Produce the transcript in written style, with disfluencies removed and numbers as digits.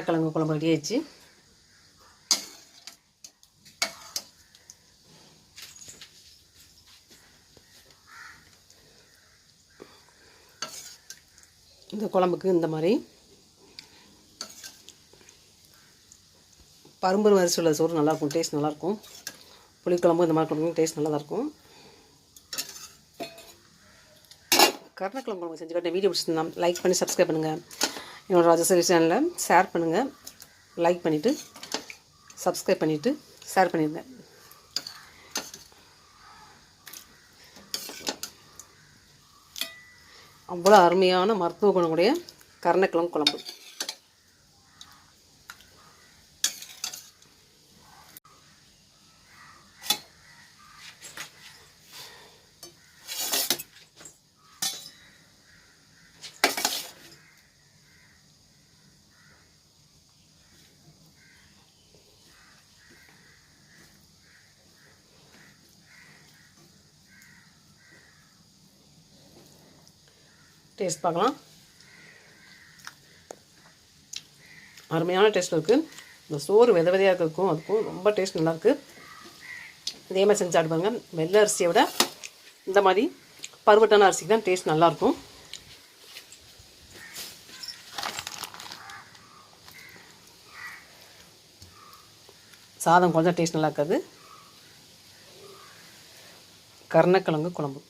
கிழங்கு குழம்பு ரெடி ஆயிடுச்சு. இந்த குழம்புக்கு இந்த மாதிரி பரும்பு அரிசி உள்ள சோறு நல்லாயிருக்கும், டேஸ்ட் நல்லாயிருக்கும். புளிக்குழம்பு இந்த மாதிரி குழம்பு டேஸ்ட் நல்லா தான் இருக்கும். கருணக்கிழங்கு குழம்பு செஞ்சு காட்ட வீடியோ பிடிச்சிருந்தா லைக் பண்ணி சப்ஸ்கிரைப் பண்ணுங்கள். என்னோடய ராஜசேரி சேனலில் ஷேர் பண்ணுங்கள். லைக் பண்ணிவிட்டு சப்ஸ்கிரைப் பண்ணிவிட்டு ஷேர் பண்ணிடுங்க. அவ்வளோ அருமையான மருத்துவ குணமுடைய கருணக்கிழங்கு குழம்பு. டேஸ்ட் பார்க்கலாம். அருமையான டேஸ்ட் இருக்குது. இந்த சோறு வித விதையாக இருக்கும், அதுக்கும் ரொம்ப டேஸ்ட் நல்லாயிருக்கு. இதே மாதிரி செஞ்சு சாப்பிடுவாங்க. வெள்ளை அரிசியை விட இந்த மாதிரி பருவட்டான அரிசிக்கு தான் டேஸ்ட் நல்லாயிருக்கும். சாதம் கொஞ்சம் டேஸ்ட் நல்லா இருக்காது. கருணக்கிழங்கு குழம்பு